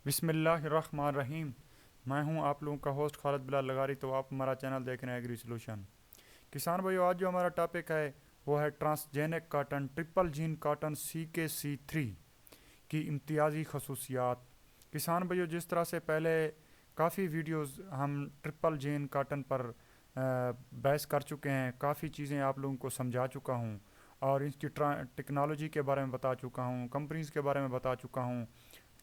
बिस्मिल्लाहिर्रहमानिर्रहीम। मैं हूं आप लोगों का होस्ट खालिद बिलाल लगारी। तो आप हमारा चैनल देख रहे हैं एग्री सोल्यूशन। किसान भाइयों, आज जो हमारा टॉपिक है वो है transgenic cotton triple gene cotton CK-C3 की इम्तियाज़ी खसूसियात। किसान भाइयों, जिस तरह से पहले काफ़ी वीडियोस हम ट्रिपल जीन काटन पर बहस कर चुके हैं, काफ़ी चीज़ें आप लोगों को समझा चुका हूँ और इसकी टेक्नोलॉजी के बारे में बता चुका हूँ, कंपनीज़ के बारे में बता चुका हूँ।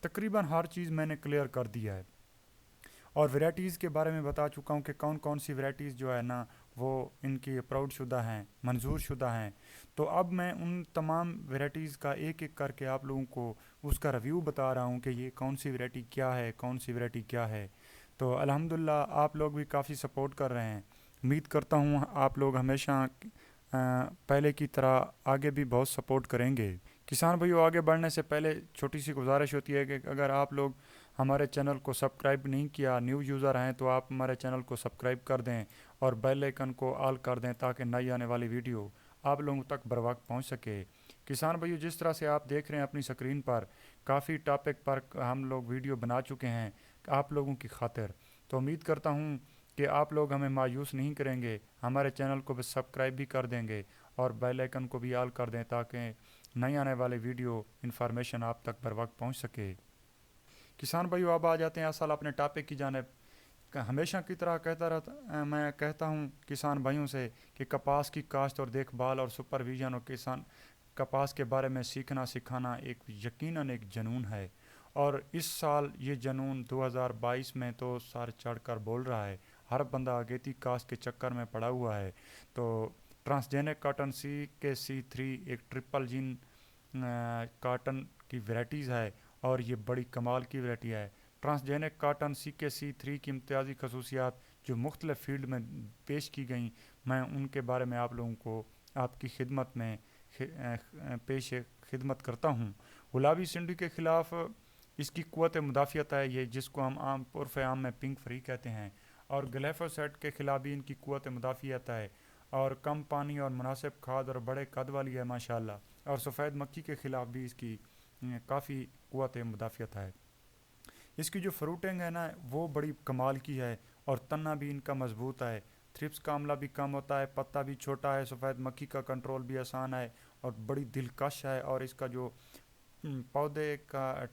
तकरीबन हर चीज़ मैंने क्लियर कर दिया है और वैराइटीज़ के बारे में बता चुका हूँ कि कौन कौन सी वैराइटीज़ जो है ना वो इनकी अप्रूव्ड शुदा हैं, मंजूर शुदा हैं। तो अब मैं उन तमाम वैराइटीज़ का एक एक करके आप लोगों को उसका रिव्यू बता रहा हूँ कि ये कौन सी वैराइटी क्या है, कौन सी वैराइटी क्या है। तो अल्हम्दुलिल्लाह आप लोग भी काफ़ी सपोर्ट कर रहे हैं। उम्मीद करता हूँ आप लोग हमेशा पहले की तरह आगे भी बहुत सपोर्ट करेंगे। किसान भाइयों, आगे बढ़ने से पहले छोटी सी गुजारिश होती है कि अगर आप लोग हमारे चैनल को सब्सक्राइब नहीं किया, न्यू यूज़र हैं, तो आप हमारे चैनल को सब्सक्राइब कर दें और बेल आइकन को ऑल कर दें ताकि नई आने वाली वीडियो आप लोगों तक बर वक्त पहुँच सके। किसान भाइयों, जिस तरह से आप देख रहे हैं अपनी स्क्रीन पर, काफ़ी टॉपिक पर हम लोग वीडियो बना चुके हैं आप लोगों की खातिर। तो उम्मीद करता हूँ कि आप लोग हमें मायूस नहीं करेंगे, हमारे चैनल को भी सब्सक्राइब भी कर देंगे और बेल आइकन को भी ऑल कर दें ताकि नई आने वाली वीडियो इन्फॉर्मेशन आप तक बर वक्त पहुँच सके। किसान भाइयों, अब आ जाते हैं असल अपने टॉपिक की जानिब। हमेशा की तरह मैं कहता हूँ किसान भाइयों से कि कपास की काश्त और देखभाल और सुपरविजन और किसान कपास के बारे में सीखना सिखाना एक यकीनन एक जुनून है। और इस साल ये जुनून 2022 में तो सर चढ़ कर बोल रहा है। हर बंदा अगेती काश्त के चक्कर में पड़ा हुआ है। तो ट्रांसजेनिक कॉटन CK-C3 एक ट्रिपल जीन काटन की वैराइटीज़ है और ये बड़ी कमाल की वैराइटी है। ट्रांसजेनिक काटन CK-C3 की इम्तियाज़ी खसूसियात जो मुख्तलिफ़ फील्ड में पेश की गई, मैं उनके बारे में आप लोगों को आपकी खिदमत में पेश खिदमत करता हूँ। गुलाबी सिंडी के ख़िलाफ़ इसकी क़ुव्वत मुदाफ़ियत है, ये जिसको हम आम उर्फ़ आम में पिंक फ्री कहते हैं। और ग्लिफोसेट के ख़िलाफ़ भी इनकी क़ुव्वत मुदाफ़ियत है और कम पानी और मुनासिब खाद और बड़े कद वाली है माशाल्लाह। और सफ़ेद मक्खी के ख़िलाफ़ भी इसकी काफ़ी क़ुव्वत मुदाफ़ियत है। इसकी जो फ्रूटिंग है ना वो बड़ी कमाल की है और तना भी इनका मजबूत है। थ्रिप्स का हमला भी कम होता है, पत्ता भी छोटा है, सफ़ेद मक्खी का कंट्रोल भी आसान है और बड़ी दिलकश है। और इसका जो पौधे का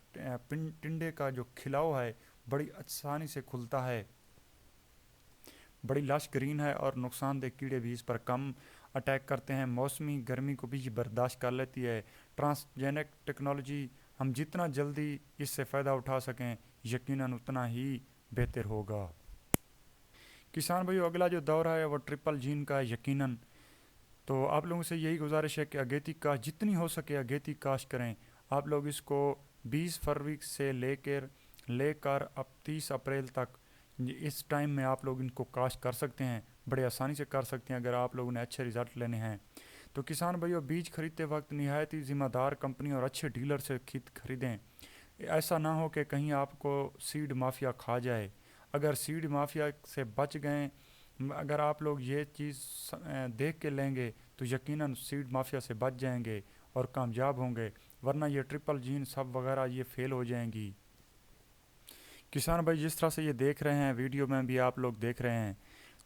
टिंडे का जो खिलाव है बड़ी आसानी से खुलता है, बड़ी लश ग्रीन है और नुकसानदेह कीड़े भी इस पर कम अटैक करते हैं। मौसमी गर्मी को भी ये बर्दाश्त कर लेती है। ट्रांसजेनिक टेक्नोलॉजी हम जितना जल्दी इससे फ़ायदा उठा सकें यकीनन उतना ही बेहतर होगा। किसान भाइयों, अगला जो दौर है वो ट्रिपल जीन का है यकीनन। तो आप लोगों से यही गुजारिश है कि अगेती काश्त जितनी हो सके अगेती काश्त करें। आप लोग इसको 20 फरवरी से लेकर अब 30 अप्रैल तक इस टाइम में आप लोग इनको काश्त कर सकते हैं, बड़े आसानी से कर सकते हैं अगर आप लोगों ने अच्छे रिज़ल्ट लेने हैं। तो किसान भाइयों, बीज खरीदते वक्त निहायत ही ज़िम्मेदार कंपनी और अच्छे डीलर से खरीदें। ऐसा ना हो कि कहीं आपको सीड माफिया खा जाए। अगर सीड माफिया से बच गए, अगर आप लोग ये चीज़ देख के लेंगे तो यकीनन सीड माफिया से बच जाएंगे और कामयाब होंगे, वरना ये ट्रिपल जीन सब वगैरह ये फेल हो जाएंगी। किसान भाई, जिस तरह से ये देख रहे हैं वीडियो में भी आप लोग देख रहे हैं,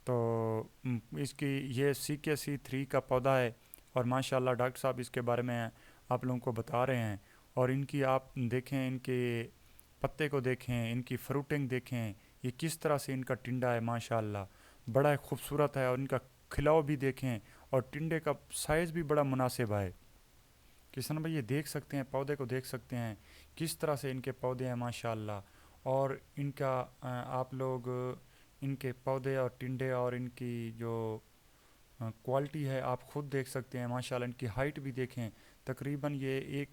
तो इसकी ये CK-C3 का पौधा है और माशाल्लाह डॉक्टर साहब इसके बारे में आप लोगों को बता रहे हैं। और इनकी आप देखें, इनके पत्ते को देखें, इनकी फ्रूटिंग देखें, ये किस तरह से इनका टिंडा है माशाल्लाह, बड़ा खूबसूरत है। और इनका खिलाव भी देखें और टिंडे का साइज़ भी बड़ा मुनासिब है। किसान भाई ये देख सकते हैं, पौधे को देख सकते हैं किस तरह से इनके पौधे हैं माशाल्लाह। और इनका आप लोग इनके पौधे और टिंडे और इनकी जो क्वालिटी है आप ख़ुद देख सकते हैं माशाल्लाह। इनकी हाइट भी देखें, तकरीबन ये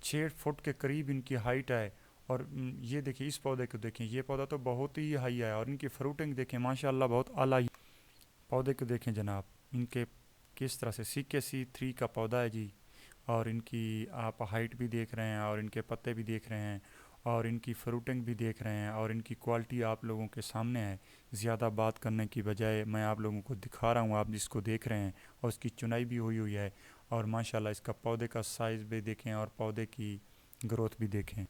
6 फुट के करीब इनकी हाइट है। और ये देखिए, इस पौधे को देखें, ये पौधा तो बहुत ही हाई है और इनकी फ्रूटिंग देखें माशाल्लाह बहुत आला। पौधे को देखें जनाब, इनके किस तरह से CK-C3 का पौधा है जी। और इनकी आप हाइट भी देख रहे हैं और इनके पत्ते भी देख रहे हैं और इनकी फ्रूटिंग भी देख रहे हैं और इनकी क्वालिटी आप लोगों के सामने है। ज़्यादा बात करने की बजाय मैं आप लोगों को दिखा रहा हूँ, आप जिसको देख रहे हैं, और उसकी चुनाई भी हुई हुई है। और माशाल्लाह इसका पौधे का साइज़ भी देखें और पौधे की ग्रोथ भी देखें।